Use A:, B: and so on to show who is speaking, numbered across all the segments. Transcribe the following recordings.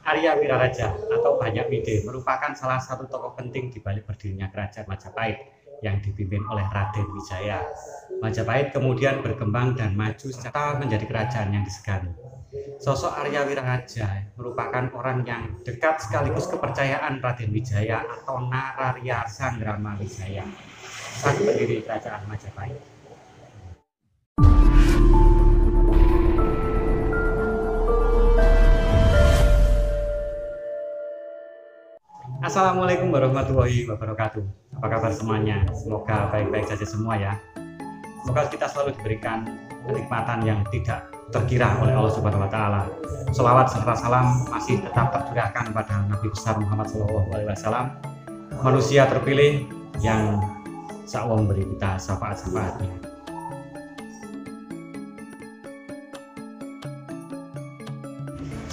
A: Arya Wiraraja atau Banyak Wide merupakan salah satu tokoh penting di balik berdirinya Kerajaan Majapahit yang dipimpin oleh Raden Wijaya. Majapahit kemudian berkembang dan maju serta menjadi kerajaan yang disegani. Sosok Arya Wiraraja merupakan orang yang dekat sekaligus kepercayaan Raden Wijaya atau Nararya Sanggrama Wijaya, sang pendiri Kerajaan Majapahit. Assalamualaikum warahmatullahi wabarakatuh. Apa kabar semuanya? Semoga baik-baik saja semua ya. Semoga kita selalu diberikan kenikmatan yang tidak terkira oleh Allah Subhanahu wa taala. Sholawat serta salam masih tetap tercurahkan pada Nabi besar Muhammad SAW, manusia terpilih yang Allah memberi kita syafaat-syafaatnya.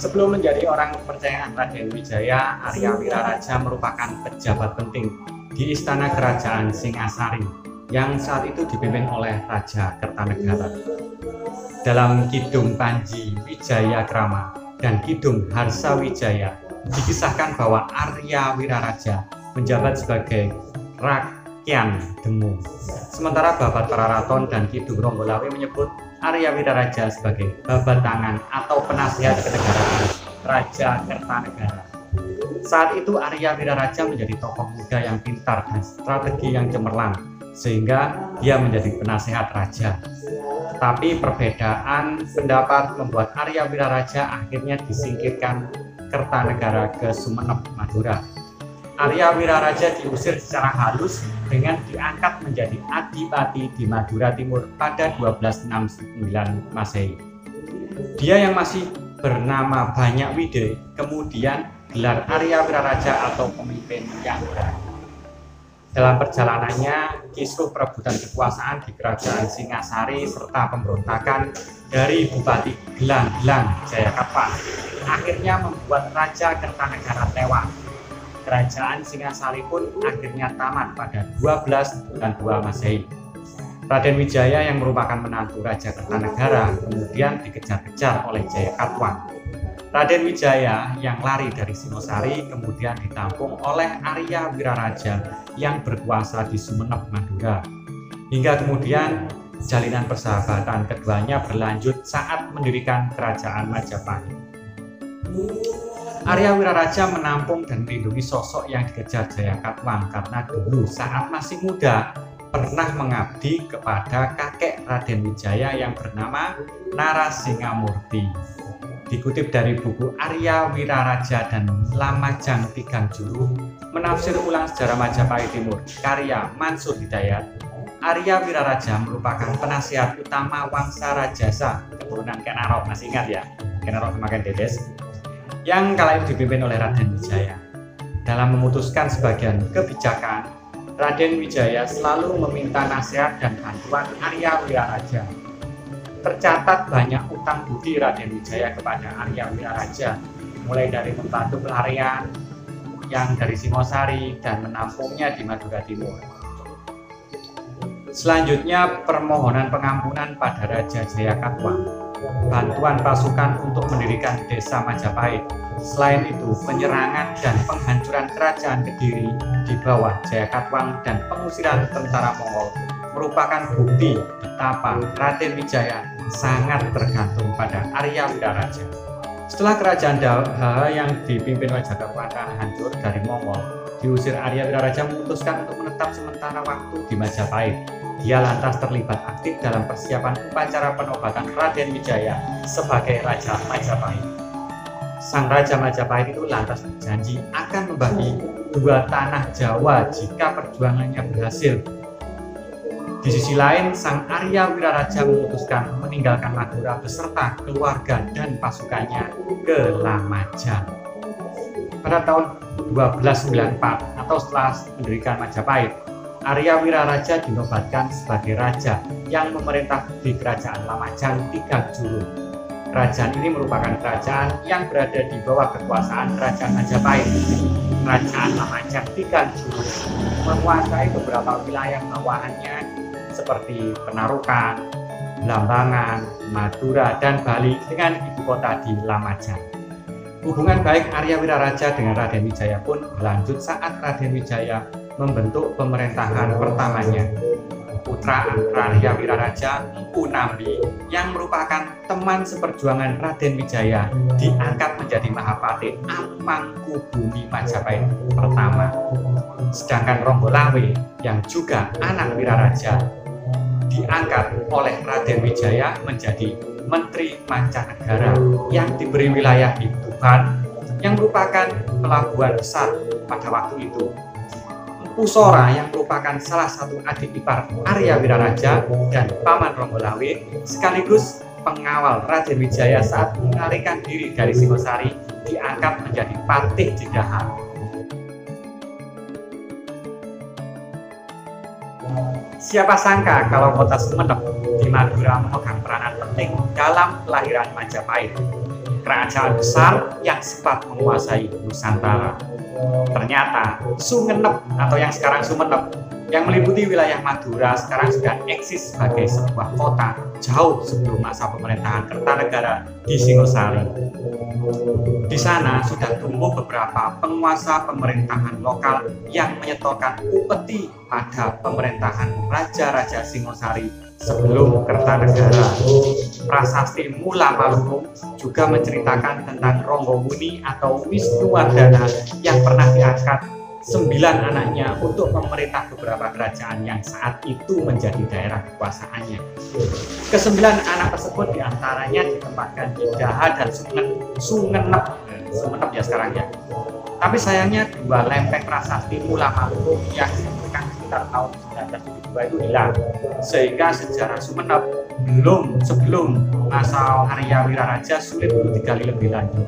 A: Sebelum menjadi orang kepercayaan Raden Wijaya, Arya Wiraraja merupakan pejabat penting di Istana Kerajaan Singasari yang saat itu dipimpin oleh Raja Kertanegara. Dalam Kidung Panji Wijaya Krama dan Kidung Harsa Wijaya dikisahkan bahwa Arya Wiraraja menjabat sebagai Rakyan Demu. Sementara Babat Pararaton dan Kidung Ronggolawe menyebut Arya Wiraraja sebagai babat tangan atau penasihat kenegaraan Raja Kertanegara. Saat itu Arya Wiraraja menjadi tokoh muda yang pintar dan strategi yang cemerlang, sehingga dia menjadi penasehat raja. Tetapi perbedaan pendapat membuat Arya Wiraraja akhirnya disingkirkan Kertanegara ke Sumenep, Madura. Arya Wiraraja diusir secara halus dengan diangkat menjadi adipati di Madura Timur pada 1269 Masehi. Dia yang masih bernama Banyak Wide kemudian gelar Arya Wiraraja atau pemimpin yang berani. Dalam perjalanannya, kisruh perebutan kekuasaan di Kerajaan Singasari serta pemberontakan dari Bupati Gelang-Gelang Jayakatwang akhirnya membuat Raja Kertanegara tewas. Kerajaan Singasari pun akhirnya tamat pada 1292 Masehi. Raden Wijaya yang merupakan menantu Raja Kertanegara kemudian dikejar-kejar oleh Jayakatwang. Raden Wijaya yang lari dari Singosari kemudian ditampung oleh Arya Wiraraja yang berkuasa di Sumenep, Madura. Hingga kemudian jalinan persahabatan keduanya berlanjut saat mendirikan Kerajaan Majapahit. Arya Wiraraja menampung dan melindungi sosok yang dikejar Jayakatwang karena dulu saat masih muda pernah mengabdi kepada kakek Raden Wijaya yang bernama Narasingamurti. Dikutip dari buku Arya Wiraraja dan Lamajang Tigang Juru, menafsir ulang sejarah Majapahit Timur, karya Mansur Hidayat, Arya Wiraraja merupakan penasihat utama Wangsa Rajasa, keturunan Ken Arok, masih ingat ya? Ken Arok sama Ken Dedes, yang kala itu dipimpin oleh Raden Wijaya. Dalam memutuskan sebagian kebijakan, Raden Wijaya selalu meminta nasihat dan bantuan Arya Wiraraja. Tercatat banyak utang budi Raden Wijaya kepada Arya Wiraraja, mulai dari membantu pelarian yang dari Singosari dan menampungnya di Madura Timur. Selanjutnya permohonan pengampunan pada Raja Jayakatwang, bantuan pasukan untuk mendirikan desa Majapahit. Selain itu, penyerangan dan penghancuran kerajaan Kediri di bawah Jayakatwang dan pengusiran tentara Mongol merupakan bukti betapa Raden Wijaya sangat tergantung pada Arya Wiraraja. Setelah kerajaan Daha yang dipimpin oleh Jayakatwang hancur dari Mongol, diusir Arya Wiraraja memutuskan untuk menetap sementara waktu di Majapahit. Dia lantas terlibat aktif dalam persiapan upacara penobatan Raden Wijaya sebagai Raja Majapahit. Sang Raja Majapahit itu lantas berjanji akan membagi 2 tanah Jawa jika perjuangannya berhasil. Di sisi lain, Sang Arya Wiraraja memutuskan meninggalkan Madura beserta keluarga dan pasukannya ke Lamajang. Pada tahun 1294 atau setelah mendirikan Majapahit, Arya Wiraraja dinobatkan sebagai raja yang memerintah di Kerajaan Lamajang Tigang Juru. Kerajaan ini merupakan kerajaan yang berada di bawah kekuasaan Kerajaan Majapahit. Kerajaan Lamajang Tigang Juru menguasai beberapa wilayah bawahannya seperti Penarukan, Blambangan, Madura, dan Bali dengan ibu kota di Lamajang. Hubungan baik Arya Wiraraja dengan Raden Wijaya pun berlanjut saat Raden Wijaya membentuk pemerintahan pertamanya. Putra Arya Wiraraja, Mpu Nambi, yang merupakan teman seperjuangan Raden Wijaya, diangkat menjadi Mahapati Amangkubumi Majapahit pertama. Sedangkan Ronggolawe, yang juga anak Wiraraja, diangkat oleh Raden Wijaya menjadi Menteri Mancanegara yang diberi wilayah di Tuban, yang merupakan pelabuhan besar pada waktu itu. Mpu Sora, yang merupakan salah satu adik ipar Arya Wiraraja dan paman Ronggolawe, sekaligus pengawal Raden Wijaya saat melarikan diri dari Singosari, diangkat menjadi Patih Jedahan. Siapa sangka kalau kota Sumenep di Madura memegang peranan penting dalam kelahiran Majapahit, kerajaan besar yang sempat menguasai Nusantara. Ternyata Sumenep atau yang sekarang Sumenep yang meliputi wilayah Madura sekarang sudah eksis sebagai sebuah kota jauh sebelum masa pemerintahan Kertanegara di Singosari. Di sana sudah tumbuh beberapa penguasa pemerintahan lokal yang menyetorkan upeti pada pemerintahan Raja-Raja Singosari sebelum Kertanegara. Prasasti Mula Maluku juga menceritakan tentang Ronggowuni atau Wisnuwardana yang pernah diangkat 9 anaknya untuk memerintah beberapa kerajaan yang saat itu menjadi daerah kekuasaannya. Kesembilan anak tersebut diantaranya ditempatkan di Daha dan Sumenep ya sekarang ya. Tapi sayangnya 2 lempeng prasasti Mula Maluku yang ditemukan sekitar tahun 1972 itu hilang, sehingga sejarah Sumenep sebelum masa Arya Wiraraja sulit untuk digali lebih lanjut.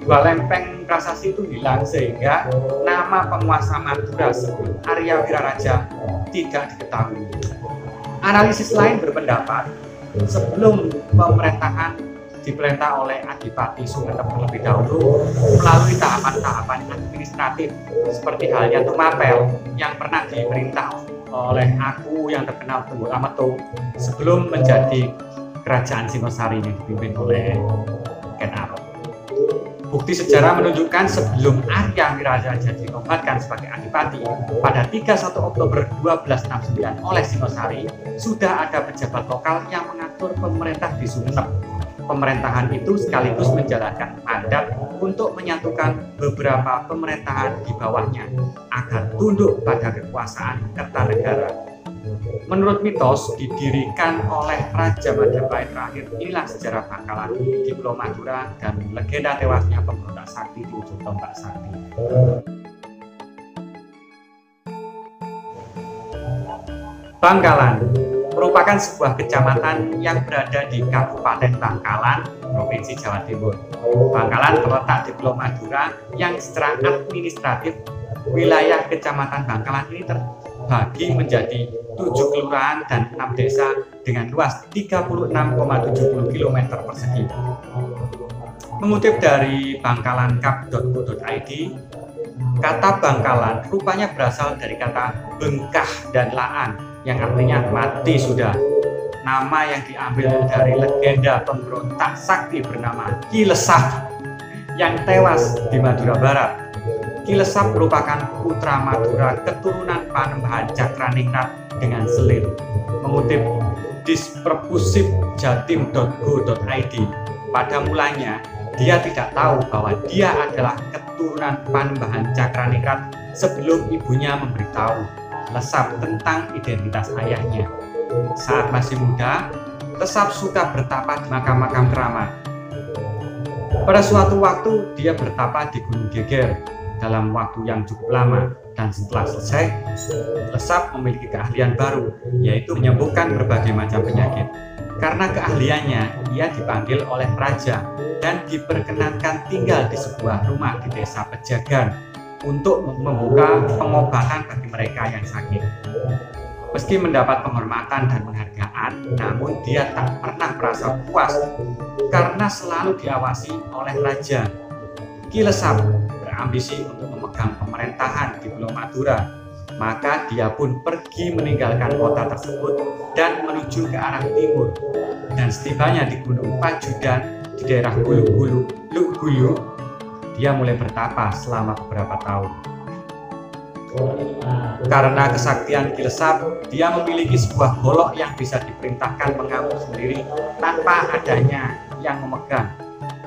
A: 2 lempeng prasasti itu hilang sehingga nama penguasa Madura sebelum Arya Wiraraja tidak diketahui. Analisis lain berpendapat sebelum pemerintahan diperintah oleh Adipati Sumenep terlebih dahulu melalui tahapan-tahapan administratif seperti halnya Tumapel yang pernah diperintah oleh Aku yang terkenal Tunggul Ameto sebelum menjadi kerajaan Singosari yang dipimpin oleh Ken Arok. Bukti sejarah menunjukkan sebelum Arya Wiraraja dinobatkan sebagai adipati pada 31 Oktober 1269 oleh Singosari, sudah ada pejabat lokal yang mengatur pemerintah di Sumenep. Pemerintahan itu sekaligus menjalankan mandat untuk menyatukan beberapa pemerintahan di bawahnya agar tunduk pada kekuasaan Kertanegara. Menurut mitos, didirikan oleh Raja Majapahit terakhir. Inilah sejarah Bangkalan di Pulau Madura dan legenda tewasnya pemberontak sakti di ujung tombak sakti. Bangkalan merupakan sebuah kecamatan yang berada di Kabupaten Bangkalan, Provinsi Jawa Timur. Bangkalan terletak di Pulau Madura yang secara administratif wilayah Kecamatan Bangkalan ini terbagi menjadi 7 kelurahan dan 6 desa dengan luas 36,70 km persegi. Mengutip dari bangkalankap.co.id, kata Bangkalan rupanya berasal dari kata bengkah dan laan yang artinya mati sudah. Nama yang diambil dari legenda pemberontak sakti bernama Ki Lesap yang tewas di Madura Barat. Ki Lesap merupakan putra Madura keturunan Panembahan Cakraningrat dengan selir. Mengutip disperpusipjatim.go.id, pada mulanya dia tidak tahu bahwa dia adalah keturunan Panembahan Cakraningrat sebelum ibunya memberitahu Lesap tentang identitas ayahnya. Saat masih muda, Lesap suka bertapa di makam-makam keramat. Pada suatu waktu dia bertapa di Gunung Geger dalam waktu yang cukup lama, dan setelah selesai, Lesap memiliki keahlian baru, yaitu menyembuhkan berbagai macam penyakit. Karena keahliannya, ia dipanggil oleh raja dan diperkenankan tinggal di sebuah rumah di desa Pejagan untuk membuka pengobatan bagi mereka yang sakit. Meski mendapat penghormatan dan penghargaan, namun dia tak pernah merasa puas karena selalu diawasi oleh raja. Ki Lesap berambisi untuk memegang pemerintahan di Pulau Madura, maka dia pun pergi meninggalkan kota tersebut dan menuju ke arah timur. Dan setibanya di Gunung Pajudan di daerah Gulu-Gulu, Luk Guyuk, dia mulai bertapa selama beberapa tahun. Karena kesaktian Ki Lesap, dia memiliki sebuah golok yang bisa diperintahkan mengamuk sendiri tanpa adanya yang memegang.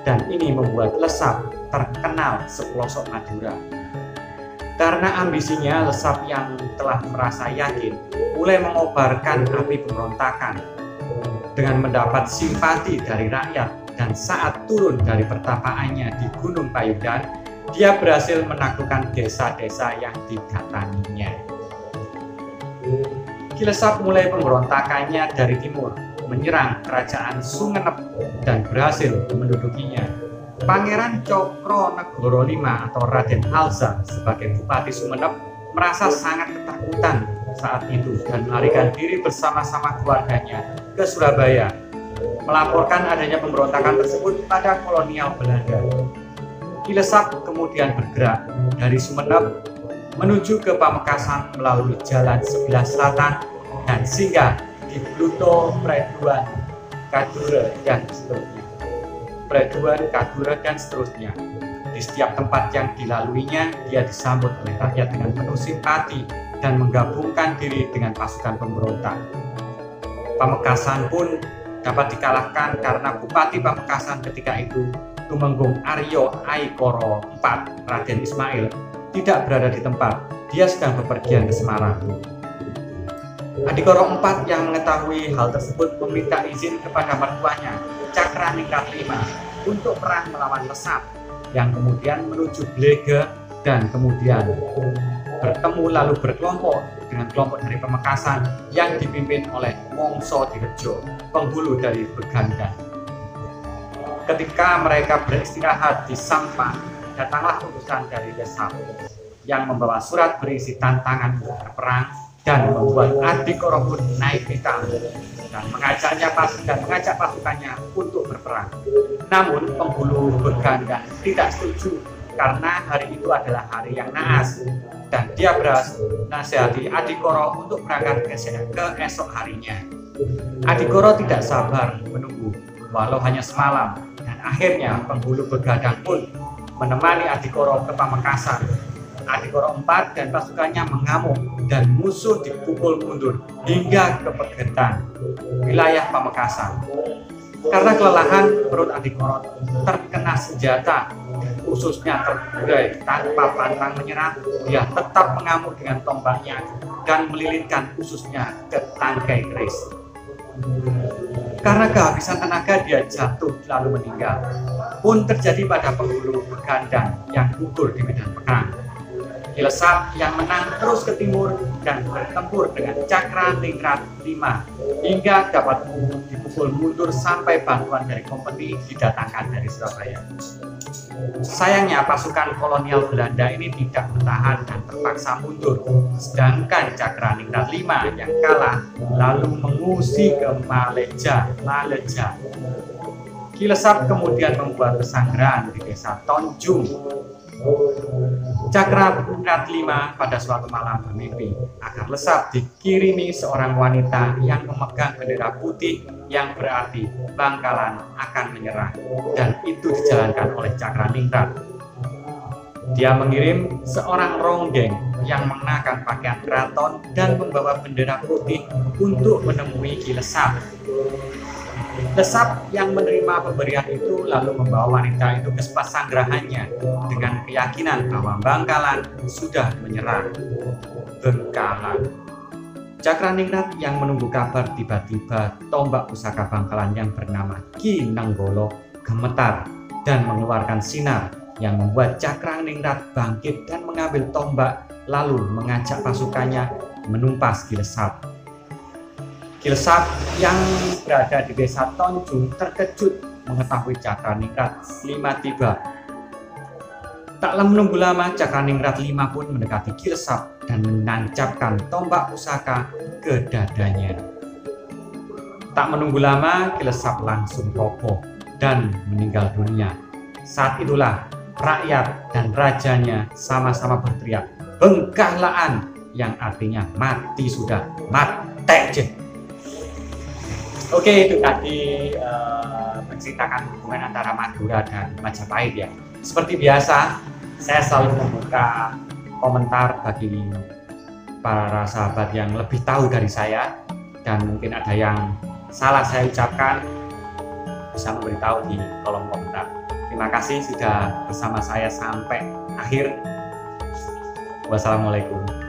A: Dan ini membuat Lesap terkenal sepelosok Madura. Karena ambisinya, Lesap yang telah merasa yakin mulai mengobarkan api pemberontakan dengan mendapat simpati dari rakyat. Dan saat turun dari pertapaannya di Gunung Payudan, dia berhasil menaklukkan desa-desa yang didatanginya. Ki Lesap mulai pemberontakannya dari timur, menyerang kerajaan Sumenep dan berhasil mendudukinya. Pangeran Cokronegoro V atau Raden Alza sebagai Bupati Sumenep merasa sangat ketakutan saat itu dan melarikan diri bersama-sama keluarganya ke Surabaya, melaporkan adanya pemberontakan tersebut pada kolonial Belanda. Ki Lesap kemudian bergerak dari Sumenep menuju ke Pamekasan melalui jalan sebelah selatan dan singgah di Pluto, Preduan, Kadura, dan seterusnya. Di setiap tempat yang dilaluinya, dia disambut oleh rakyat dengan penuh simpati dan menggabungkan diri dengan pasukan pemberontak. Pamekasan pun dapat dikalahkan karena Bupati Pamekasan ketika itu, Tumenggung Aryo Aikoro IV, Raden Ismail, tidak berada di tempat. Dia sedang bepergian ke Semarang. Adikoro IV yang mengetahui hal tersebut meminta izin kepada mertuanya, Cakraningrat V, untuk perang melawan Lesap, yang kemudian menuju Blega dan kemudian bertemu lalu berkelompok dengan kelompok dari Pamekasan yang dipimpin oleh Wongso Direjo, penghulu dari Begandan. Ketika mereka beristirahat di Sampang, datanglah utusan dari Lesap yang membawa surat berisi tantangan untuk berperang dan membuat Adikoro pun naik pitam dan mengajak pasukannya untuk berperang. Namun penghulu Begandan tidak setuju karena hari itu adalah hari yang naas dan dia berhasil nasihati Adikoro untuk berangkat ke esok harinya. Adikoro tidak sabar menunggu walau hanya semalam. Akhirnya penghulu Begadang pun menemani Adikoro ke Pamekasan. Adikoro IV dan pasukannya mengamuk dan musuh dipukul mundur hingga ke Pegetan, wilayah Pamekasan. Karena kelelahan, perut Adikoro terkena senjata dan ususnya terburai tanpa pantang menyerah. Dia tetap mengamuk dengan tombaknya dan melilitkan ususnya ke tangkai keris. Karena kehabisan tenaga, dia jatuh lalu meninggal. Pun terjadi pada penghulu Begandan yang gugur di medan perang. Ki Lesap yang menang terus ke timur dan bertempur dengan Cakraningrat V hingga dapat dipukul mundur sampai bantuan dari kompeni didatangkan dari Surabaya. Sayangnya pasukan kolonial Belanda ini tidak bertahan dan terpaksa mundur, sedangkan Cakraningrat V yang kalah lalu mengungsi ke Maleja. Ki Lesap kemudian membuat pesanggrahan di desa Tonjung. Cakraningrat V pada suatu malam bermimpi agar Lesap dikirimi seorang wanita yang memegang bendera putih yang berarti Bangkalan akan menyerah, dan itu dijalankan oleh Cakraningrat. Dia mengirim seorang ronggeng yang mengenakan pakaian keraton dan membawa bendera putih untuk menemui Ki Lesap. Lesap yang menerima pemberian itu lalu membawa wanita itu ke pasanggrahannya dengan keyakinan bahwa Bangkalan sudah menyerah. Bengkalan. Cakraningrat yang menunggu kabar, tiba-tiba tombak pusaka Bangkalan yang bernama Ki Nenggolo gemetar dan mengeluarkan sinar yang membuat Cakraningrat bangkit dan mengambil tombak lalu mengajak pasukannya menumpas Ki Lesap. Ki Lesap yang berada di desa Tonjung terkejut mengetahui Cakraningrat V tiba. Tak menunggu lama, Cakraningrat V pun mendekati Ki Lesap dan menancapkan tombak pusaka ke dadanya. Tak menunggu lama, Ki Lesap langsung roboh dan meninggal dunia. Saat itulah rakyat dan rajanya sama-sama berteriak, "Bengkahlaan!" yang artinya mati sudah, mati. Oke, itu tadi menceritakan hubungan antara Madura dan Majapahit ya. Seperti biasa, saya selalu membuka komentar bagi para sahabat yang lebih tahu dari saya, dan mungkin ada yang salah saya ucapkan bisa memberitahu di kolom komentar. Terima kasih sudah bersama saya sampai akhir. Wassalamualaikum.